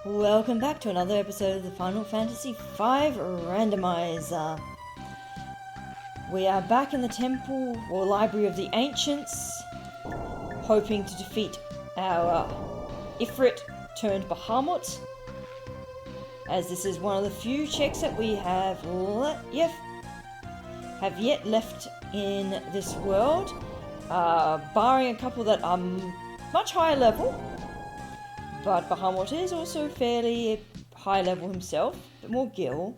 Welcome back to another episode of the Final Fantasy V Randomizer. We are back in the temple or library of the ancients, hoping to defeat our Ifrit turned Bahamut, as this is one of the few checks that we have yet left in this world, barring a couple that are much higher level. But Bahamut is also fairly high level himself, but more Gil.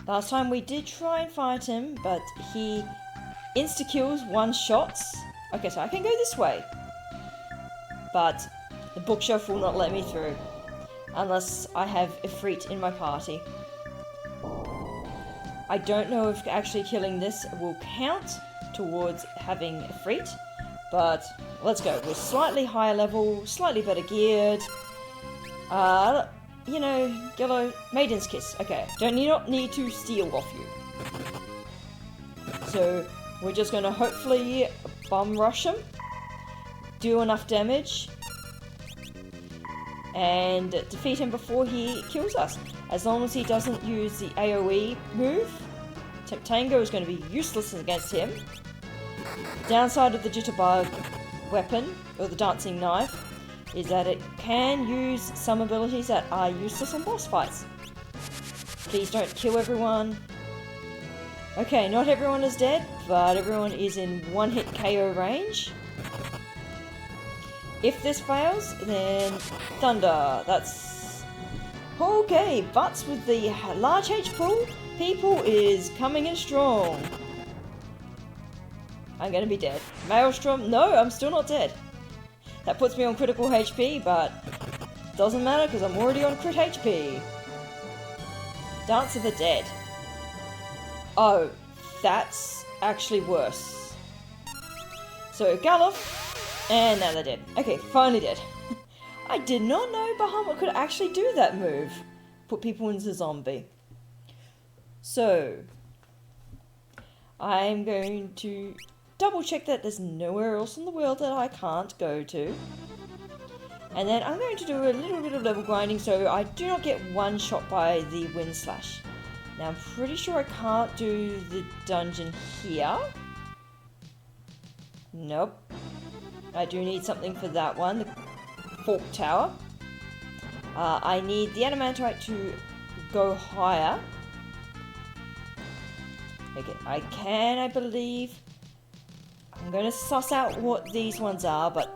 Last time we did try and fight him, but he insta-kills one-shots. Okay, so I can go this way. But the bookshelf will not let me through, unless I have Ifrit in my party. I don't know if actually killing this will count towards having Ifrit, but let's go. We're slightly higher level, slightly better geared. Gillo, Maiden's Kiss. Okay, not need to steal off you. So, we're just going to hopefully bum rush him, do enough damage, and defeat him before he kills us. As long as he doesn't use the AoE move, Tango is going to be useless against him. The downside of the Jitterbug weapon, or the dancing knife, is that it can use some abilities that are useless on boss fights. Please don't kill everyone. Okay, not everyone is dead, but everyone is in one-hit KO range. If this fails, then Thunder. That's... okay, Butts with the large people is coming in strong. I'm gonna be dead. Maelstrom, no, I'm still not dead. That puts me on critical HP, but doesn't matter because I'm already on crit HP. Dance of the Dead. Oh, that's actually worse. So Gallop, and now they're dead. Okay, finally dead. I did not know Bahamut could actually do that move. Put people into zombie. So, I'm going to double check that there's nowhere else in the world that I can't go to. And then I'm going to do a little bit of level grinding so I do not get one shot by the Wind Slash. Now I'm pretty sure I can't do the dungeon here. Nope. I do need something for that one, the Fork Tower. I need the Adamantite to go higher. Okay, I believe. I'm going to suss out what these ones are, but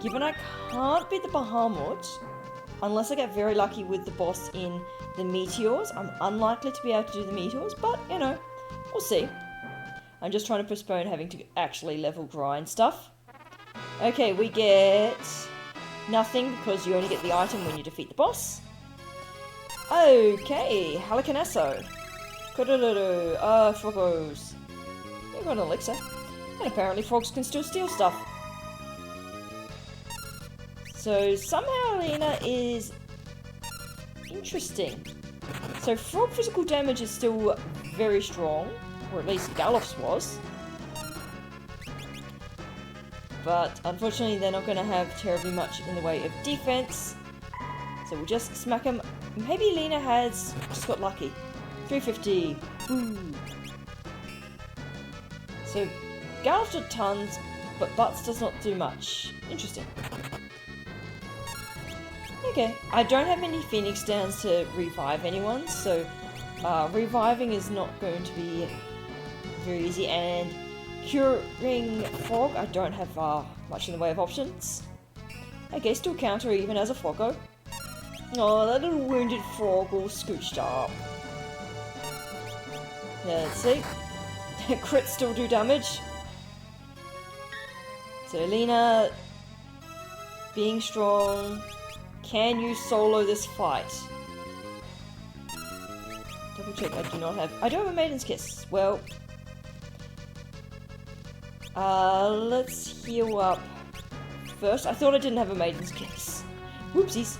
given I can't beat the Bahamut, unless I get very lucky with the boss in the Meteors, I'm unlikely to be able to do the Meteors, but, we'll see. I'm just trying to postpone having to actually level grind stuff. Okay, we get nothing because you only get the item when you defeat the boss. Okay, Halakanasso. Kodododo, Frogos. You got an elixir. And apparently frogs can still steal stuff. So somehow Lena is interesting. So frog physical damage is still very strong, or at least Gallop's was. But unfortunately they're not going to have terribly much in the way of defense. So we'll just smack him. Maybe Lena has just got lucky. 350. Ooh. So Gallop did tons, but Butts does not do much. Interesting. Okay, I don't have any Phoenix Downs to revive anyone, so reviving is not going to be very easy, and curing Frog, I don't have much in the way of options. Okay, still counter even as a Froggo. Oh, that little wounded frog all scooched up. Yeah, let's see. Crits still do damage. So Lena, being strong, can you solo this fight? Double check, I do have a Maiden's Kiss. Well, let's heal up first. I thought I didn't have a Maiden's Kiss. Whoopsies.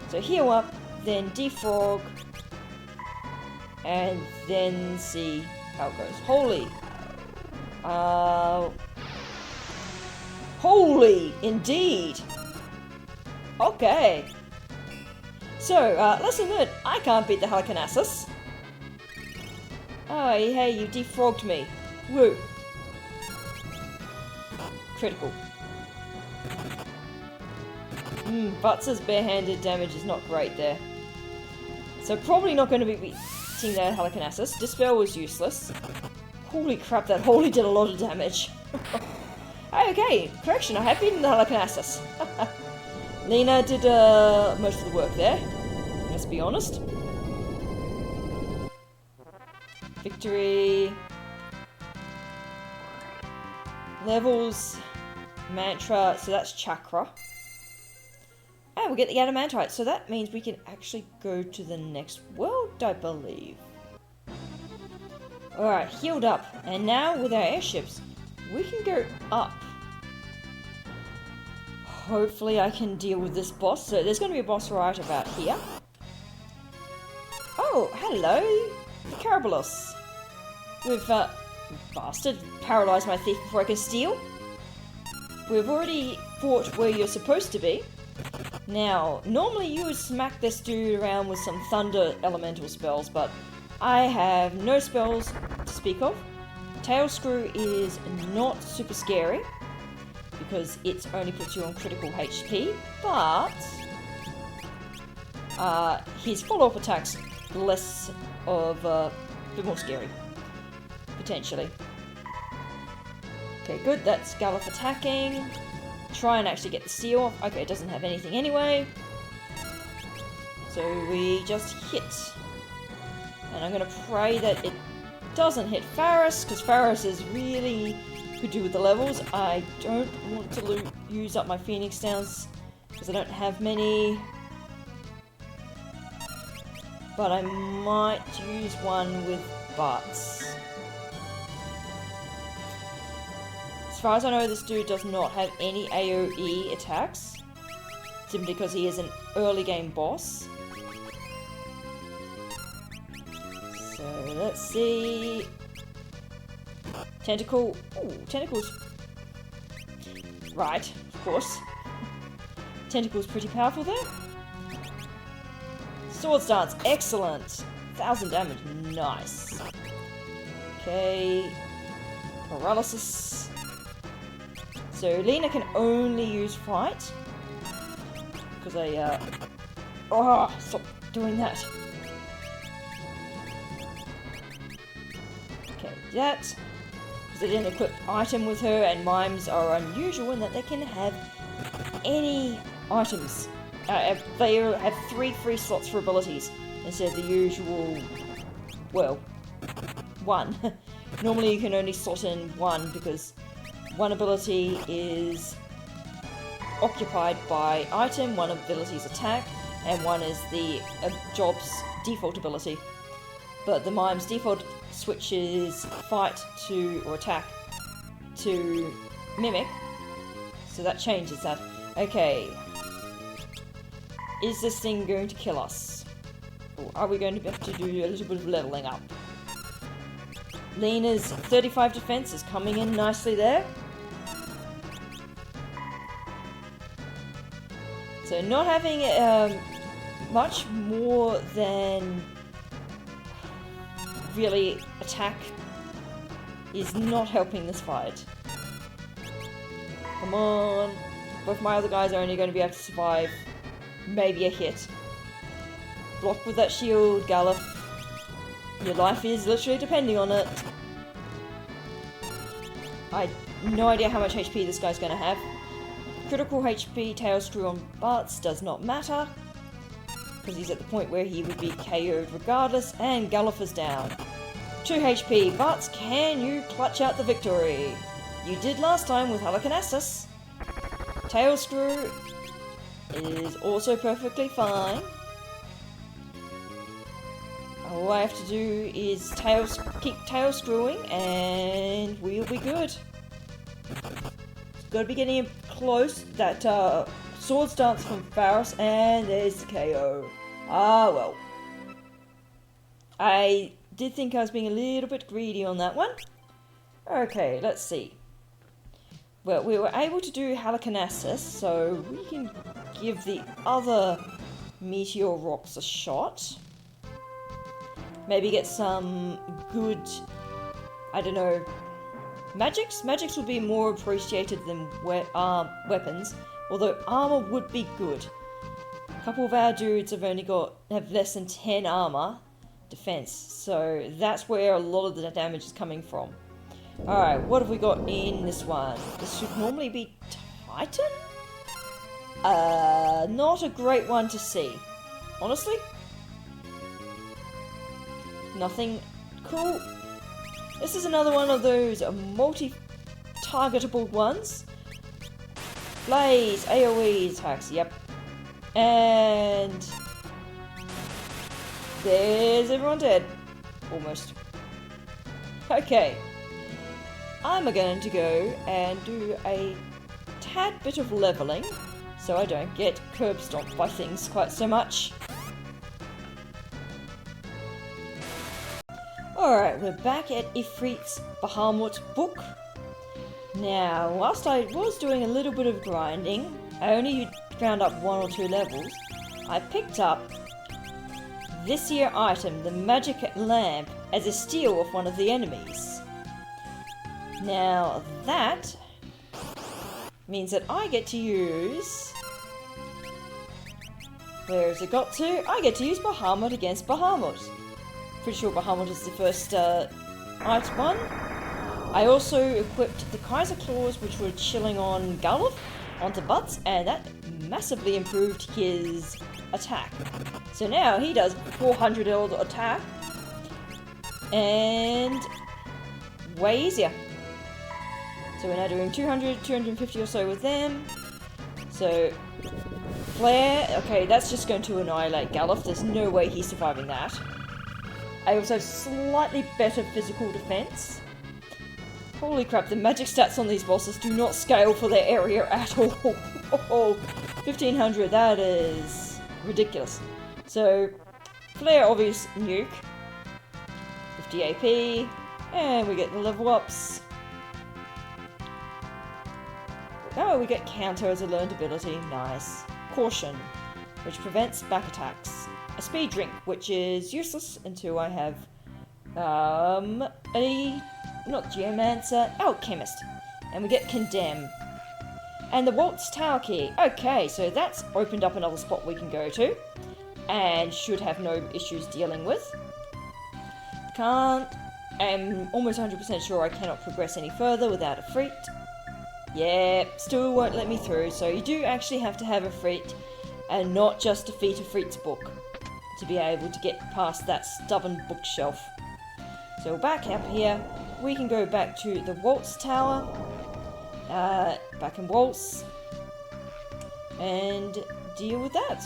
So heal up, then defrog, and then see how it goes. Holy, indeed. Okay. So, lesson learned. I can't beat the Halicarnassus. Oh, hey, you defrogged me. Woo. Critical. Butts' barehanded damage is not great there. So probably not going to be beating that Halicarnassus. Dispel was useless. Holy crap, that Holy did a lot of damage. Okay, correction, I have beaten the Halicarnassus. Lena did most of the work there. Let's be honest. Victory. Levels. Mantra, so that's chakra. And we'll get the adamantite, so that means we can actually go to the next world, I believe. Alright, healed up. And now with our airships, we can go up. Hopefully I can deal with this boss. So there's going to be a boss right about here. Oh, hello, the Carabolos. We've, bastard, paralyzed my thief before I can steal. We've already fought where you're supposed to be. Now, normally you would smack this dude around with some thunder elemental spells, but I have no spells to speak of. Tail Screw is not super scary, because it only puts you on critical HP, but his follow-up attack's less of a bit more scary, potentially. Okay, good, that's Gallop attacking. Try and actually get the seal off. Okay, it doesn't have anything anyway. So we just hit. And I'm gonna pray that it doesn't hit Faris, because Faris is really could do with the levels. I don't want to use up my Phoenix Downs, because I don't have many. But I might use one with Butts. As far as I know, this dude does not have any AoE attacks, simply because he is an early game boss. So let's see. Tentacle. Ooh, tentacles. Right, of course. Tentacle's pretty powerful there. Sword Stance, excellent. 1000 damage, nice. Okay. Paralysis. So Lena can only use fight. Because I, oh, stop doing that. Okay, that. Because I didn't equip item with her, and mimes are unusual in that they can have any items. They have 3 free slots for abilities instead of the usual, well, 1. Normally you can only slot in 1 because one ability is occupied by item, one ability is attack, and one is the job's default ability. But the mime's default switches fight to, or attack, to mimic, so that changes that. Okay. Is this thing going to kill us? Or are we going to have to do a little bit of leveling up? Lena's 35 defense is coming in nicely there. So not having much more than really attack is not helping this fight. Come on. Both my other guys are only going to be able to survive maybe a hit. Block with that shield, Gallop. Your life is literally depending on it. I have no idea how much HP this guy's going to have. Critical HP Tail Screw on Butts does not matter, because he's at the point where he would be KO'd regardless, and Gallop is down. 2 HP. Butts, can you clutch out the victory? You did last time with Halicarnassus. Tail Screw is also perfectly fine. All I have to do is keep tail screwing and we'll be good. Gotta be getting close. That sword stance from Faris, and there's the KO. Ah well. I did think I was being a little bit greedy on that one. Okay, let's see. Well, we were able to do Halicarnassus, so we can give the other meteor rocks a shot. Maybe get some good, I don't know, magics? Magics would be more appreciated than weapons, although armor would be good. A couple of our dudes have less than 10 armor defense, so that's where a lot of the damage is coming from. Alright, what have we got in this one? This should normally be Titan? Not a great one to see. Honestly? Nothing cool. This is another one of those multi-targetable ones. Blaze, AoE attacks, yep. And there's everyone dead. Almost. Okay. I'm going to go and do a tad bit of leveling so I don't get curb stomped by things quite so much. Alright, we're back at Ifrit's Bahamut book. Now, whilst I was doing a little bit of grinding, I only found up 1 or 2 levels. I picked up this here item, the magic lamp, as a steal off one of the enemies. Now, that means that I get to use... Where has it got to? I get to use Bahamut against Bahamut. Pretty sure Bahamut is the first item one. I also equipped the Kaiser Claws, which were chilling on Galuf, onto Butts, and that massively improved his attack. So now he does 400 attack, and way easier. So we're now doing 200, 250 or so with them. So, Flare, okay, that's just going to annihilate Galuf. There's no way he's surviving that. I also have slightly better physical defense. Holy crap, the magic stats on these bosses do not scale for their area at all. 1500, that is ridiculous. So, Flare, obvious nuke. 50 AP, and we get the level ups. Oh, we get counter as a learned ability, nice. Caution, which prevents back attacks. A speed drink, which is useless until I have not Geomancer, Alchemist. And we get Condemn. And the Waltz Tower Key. Okay, so that's opened up another spot we can go to. And should have no issues dealing with. I'm almost 100% sure I cannot progress any further without a Freet. Yeah, still won't let me through, so you do actually have to have a Freet and not just defeat a Freet's book to be able to get past that stubborn bookshelf. So back up here, we can go back to the Waltz Tower, back in Waltz, and deal with that.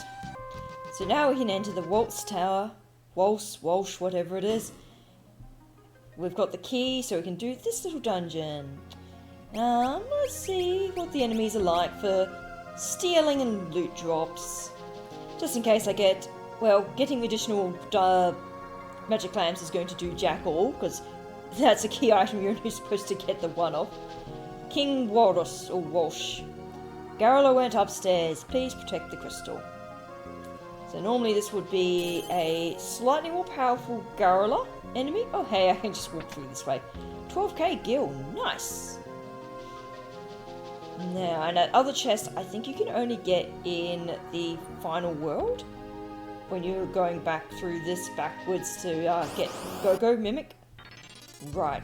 So now we can enter the Waltz Tower, Waltz, Walsh, whatever it is. We've got the key, so we can do this little dungeon. Let's see what the enemies are like for stealing and loot drops. Just in case I get, well, getting additional magic lamps is going to do jack all, because that's a key item you're only supposed to get the one of. King Walrus, or Walsh. Garrula went upstairs, please protect the crystal. So normally this would be a slightly more powerful Garrula enemy. Oh hey, I can just walk through this way. 12k gil, nice! Now, and that other chest, I think you can only get in the final world when you're going back through this backwards to get Go-Go Mimic. Right.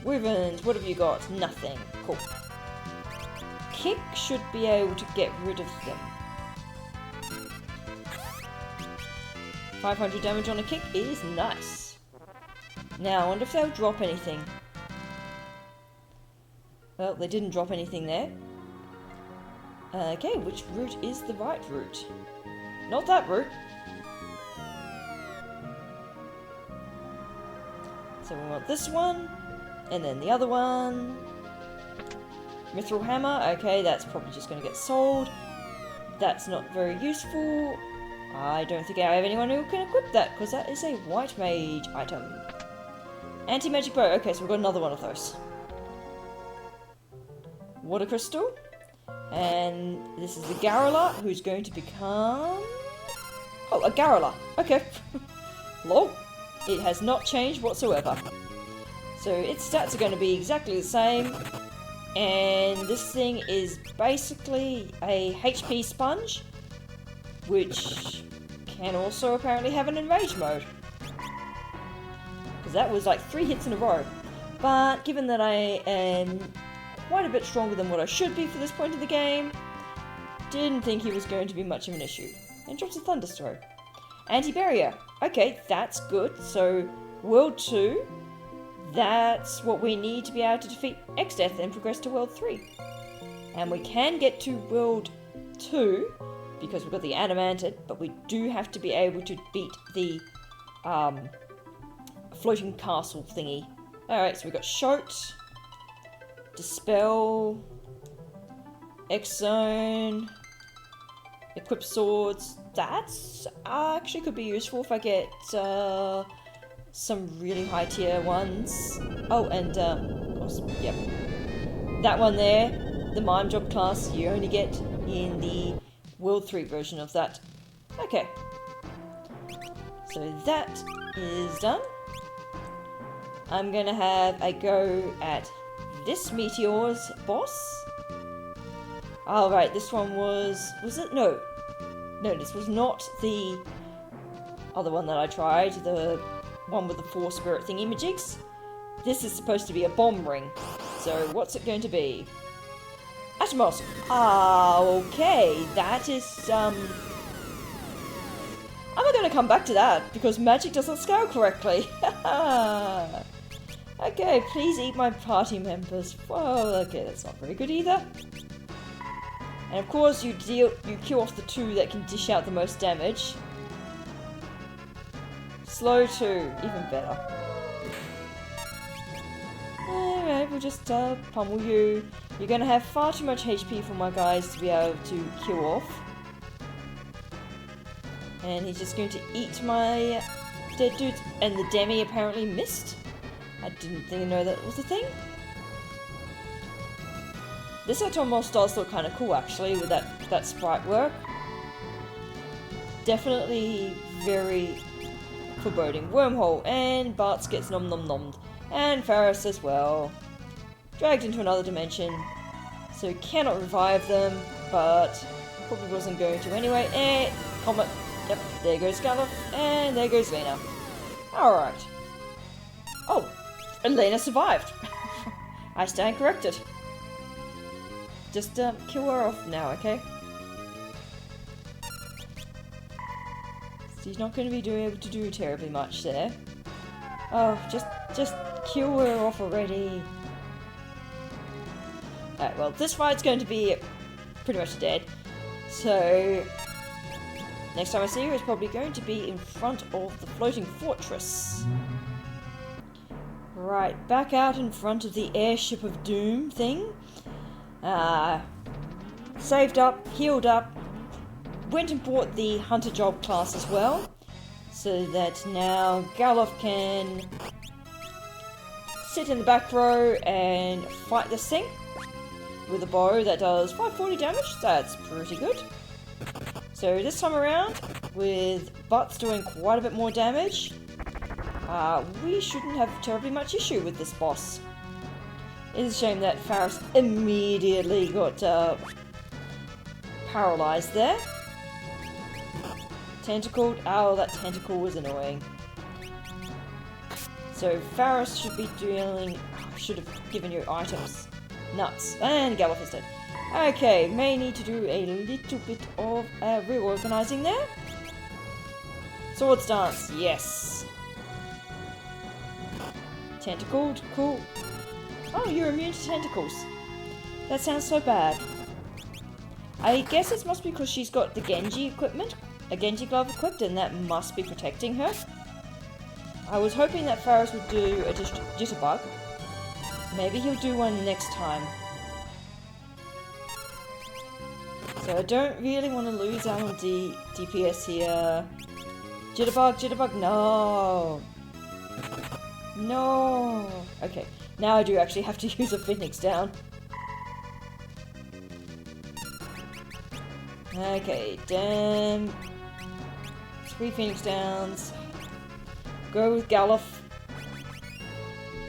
Wyverns, what have you got? Nothing. Cool. Kick should be able to get rid of them. 500 damage on a kick is nice. Now, I wonder if they'll drop anything. Well, they didn't drop anything there. Okay, which route is the right route? Not that route. So we want this one, and then the other one. Mithril Hammer, okay, that's probably just going to get sold. That's not very useful. I don't think I have anyone who can equip that, because that is a white mage item. Anti-magic bow, okay, so we've got another one of those. Water crystal. And this is the Garrula, who's going to become... Oh, a Garrula. Okay. Lol. It has not changed whatsoever. So its stats are going to be exactly the same. And this thing is basically a HP sponge, which can also apparently have an enrage mode. Because that was like 3 hits in a row. But given that I am quite a bit stronger than what I should be for this point of the game, didn't think he was going to be much of an issue. And drops a Thunderstroke. Anti-barrier. Okay, that's good. So, World 2, that's what we need to be able to defeat X-Death and progress to World 3. And we can get to World 2, because we've got the Adamantid, but we do have to be able to beat the floating castle thingy. Alright, so we've got Shoat, Dispel, X-Zone, Equip Swords. That's actually could be useful if I get some really high tier ones. Oh, and of course, yep. That one there, the Mime Job class, you only get in the World 3 version of that. Okay. So that is done. I'm gonna have a go at this Meteor's boss. Alright, this one was it? No, this was not the other one that I tried, the one with the 4 spirit thingy-majigs. This is supposed to be a bomb ring. So what's it going to be? Atomos! Ah, okay, that is, I'm not going to come back to that, because magic doesn't scale correctly. Okay, please eat my party members. Whoa, okay, that's not very good either. And of course, you kill off the 2 that can dish out the most damage. Slow 2, even better. Alright, we'll just pummel you. You're gonna have far too much HP for my guys to be able to kill off. And he's just going to eat my dead dudes. And the Demi apparently missed. I didn't know that was a thing. This Atomos does look kind of cool actually, with that sprite work. Definitely very foreboding. Wormhole, and Bartz gets nom nom nommed. And Faris as well. Dragged into another dimension. So cannot revive them, but probably wasn't going to anyway. Comet. Yep, there goes Gallop, and there goes Lena. Alright. Oh, and Lena survived. I stand corrected. Just kill her off now, okay? She's not going to be able to do terribly much there. Oh, just kill her off already. Alright, well, this fight's going to be pretty much dead. So, next time I see her is probably going to be in front of the floating fortress. Right, back out in front of the airship of doom thing. Saved up, healed up, went and bought the hunter job class as well, so that now Galof can sit in the back row and fight this thing with a bow that does 540 damage. That's pretty good. So this time around, with Butts doing quite a bit more damage, we shouldn't have terribly much issue with this boss. It's a shame that Faris immediately got paralyzed there. Tentacled. Oh, that tentacle was annoying. So Faris should be dealing... should have given you items. Nuts. And Gallop is dead. Okay, may need to do a little bit of reorganizing there. Swords Dance, yes. Tentacled, cool. Oh, you're immune to tentacles. That sounds so bad. I guess it must be because she's got the Genji equipment, a Genji glove equipped, and that must be protecting her. I was hoping that Faris would do a jitterbug. Maybe he'll do one next time. So I don't really want to lose out on DPS here. Jitterbug, jitterbug, no! No! Okay, now I do actually have to use a Phoenix down. Okay, damn. 3 Phoenix Downs. Go with Gallop.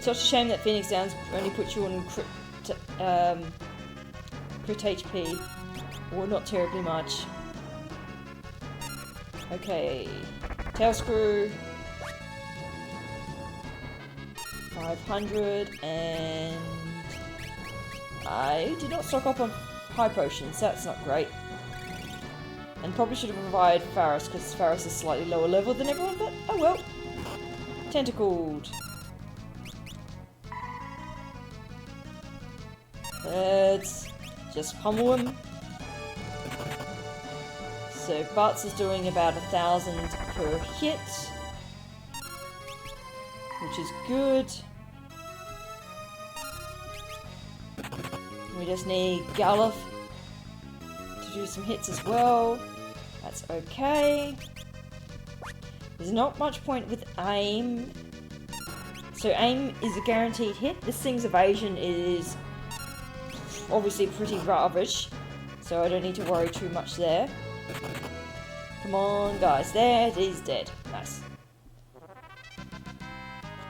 Such a shame that Phoenix Downs only puts you on crit HP. Or not terribly much. Okay. Tail Screw. 500, and I did not stock up on high potions, that's not great. And probably should have revived Faris, because Faris is slightly lower level than everyone, but oh well. Tentacled. Let's just pummel him. So Bartz is doing about 1,000 per hit, which is good. We just need Gallop to do some hits as well. That's okay. There's not much point with aim. So aim is a guaranteed hit. This thing's evasion is obviously pretty rubbish, so I don't need to worry too much there. Come on, guys. There it is, dead. Nice.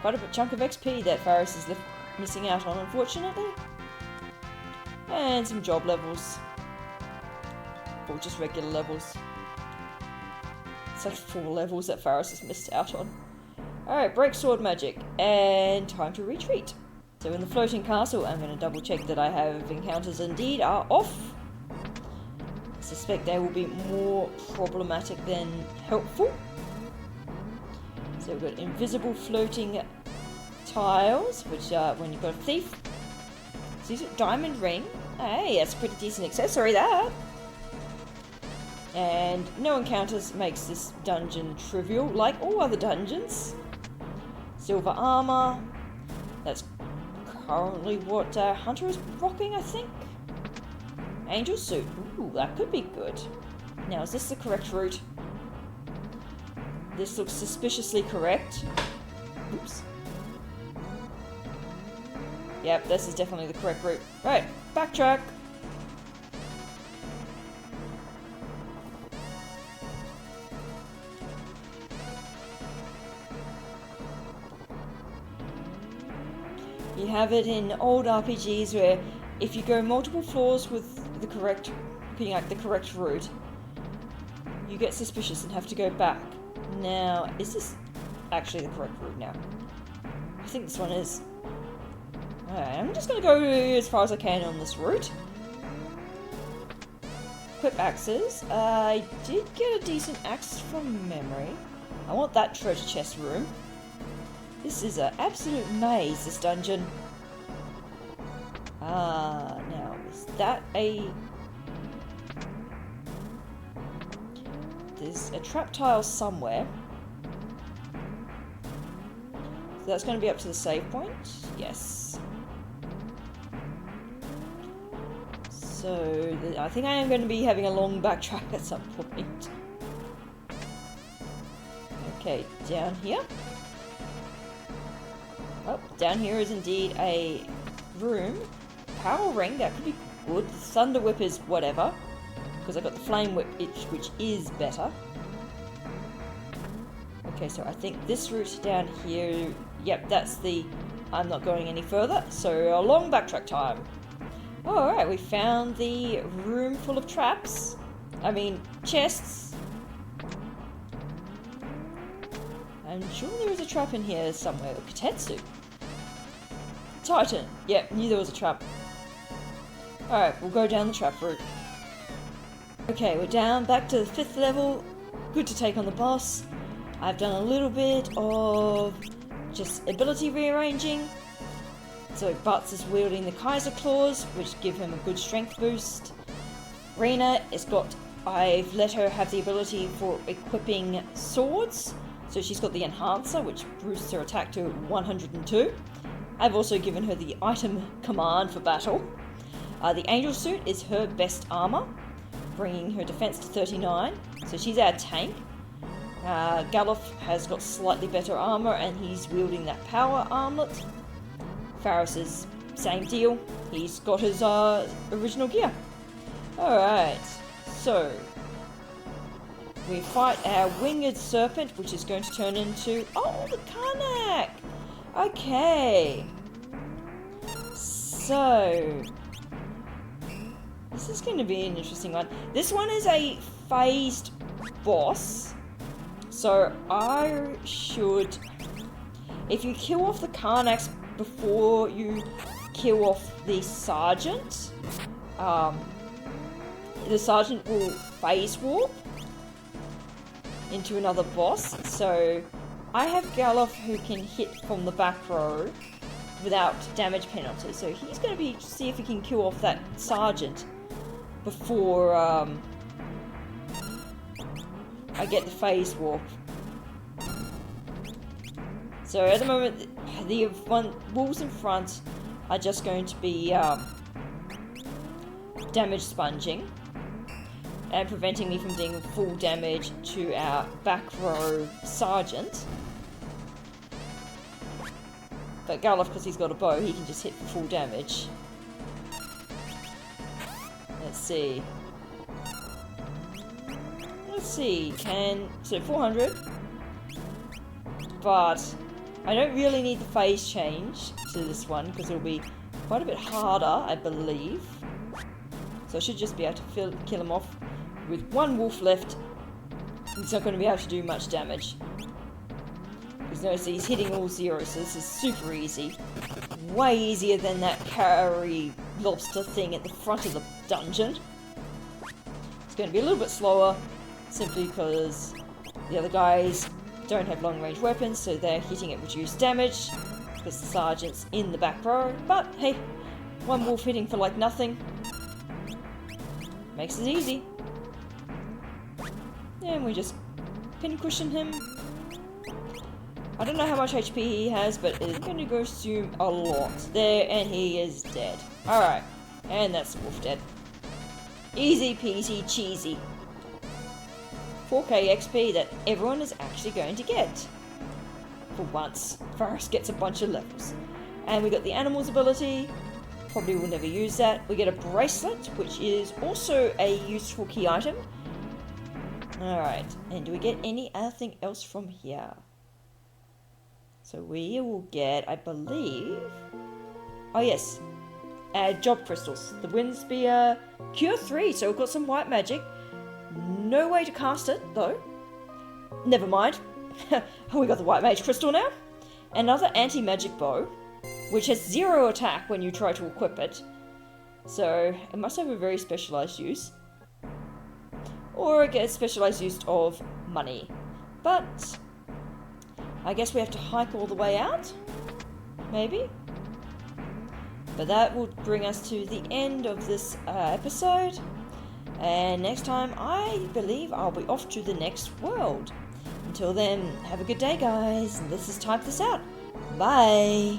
Quite a chunk of XP that Faris is missing out on, unfortunately. And some job levels. Or just regular levels. It's like 4 levels that Faris has missed out on. Alright, break sword magic. And time to retreat. So in the floating castle, I'm going to double check that I have encounters indeed are off. I suspect they will be more problematic than helpful. So we've got invisible floating tiles, which when you've got a thief. So these are diamond ring. Hey, that's a pretty decent accessory, that. And no encounters makes this dungeon trivial, like all other dungeons. Silver armor. That's currently what Hunter is rocking, I think. Angel suit. Ooh, that could be good. Now, is this the correct route? This looks suspiciously correct. Oops. Yep, this is definitely the correct route. Right, backtrack. You have it in old RPGs where if you go multiple floors with the correct, the correct route, you get suspicious and have to go back. Now, is this actually the correct route now? I think this one is. Alright, I'm just going to go as far as I can on this route. Equip axes. I did get a decent axe from memory. I want that treasure chest room. This is an absolute maze, this dungeon. Now, is that a... There's a trap tile somewhere. So that's going to be up to the save point. Yes. So, I think I am going to be having a long backtrack at some point. Okay, down here. Oh, down here is indeed a room. Power ring, that could be good. The thunder whip is whatever, because I got the flame whip, which is better. Okay, so I think this route down here, yep, that's the... I'm not going any further, so a long backtrack time. Alright, we found the room full of traps. I mean, chests. I'm sure there is a trap in here somewhere. Katetsu. Titan. Yep, knew there was a trap. Alright, we'll go down the trap route. Okay, we're down back to the 5th level. Good to take on the boss. I've done a little bit of just ability rearranging. So Butts is wielding the Kaiser Claws, which give him a good strength boost. Rena has got... I've let her have the ability for equipping swords. So she's got the Enhancer, which boosts her attack to 102. I've also given her the item command for battle. The Angel Suit is her best armor, bringing her defense to 39. So she's our tank. Galof has got slightly better armor, and he's wielding that power armlet. Faris is same deal. He's got his original gear. Alright, so We fight our winged serpent, which is going to turn into... Oh, the Karnak! Okay. So... This is going to be an interesting one. This one is a phased boss. So I should... If you kill off the Karnaks before you kill off the Sergeant, the Sergeant will phase warp into another boss. So I have Galuf who can hit from the back row without damage penalty. So he's going to see if he can kill off that Sergeant before I get the phase warp. So at the moment, the wolves in front are just going to be damage sponging and preventing me from doing full damage to our back row Sergeant. But Galuf, because he's got a bow, he can just hit for full damage. Let's see. So 400. But I don't really need the phase change to this one because it'll be quite a bit harder, I believe. So I should just be able to kill him off with one wolf left. He's not going to be able to do much damage. Because notice he's hitting all zeros, so this is super easy. Way easier than that carry lobster thing at the front of the dungeon. It's going to be a little bit slower, simply because the other guys don't have long range weapons, so they're hitting at reduced damage because the Sergeant's in the back row. But hey, one wolf hitting for like nothing makes it easy. And we just pincushion him. I don't know how much HP he has, but it's going to go consume a lot. There, and he is dead. Alright, and that's the wolf dead. Easy peasy cheesy. 4k XP that everyone is actually going to get. For once. Varus gets a bunch of levels. And we got the animals ability. Probably will never use that. We get a bracelet, which is also a useful key item. Alright, and do we get anything else from here? So we will get, I believe... Oh yes, job crystals. The wind spear, cure 3, so we've got some white magic. No way to cast it, though. Never mind. We got the white mage crystal now. Another anti-magic bow, which has 0 attack when you try to equip it. So it must have a very specialized use. Or it gets specialized use of money. But I guess we have to hike all the way out? Maybe? But that will bring us to the end of this episode. And next time, I believe I'll be off to the next world. Until then, have a good day, guys. Let's just type this out. Bye!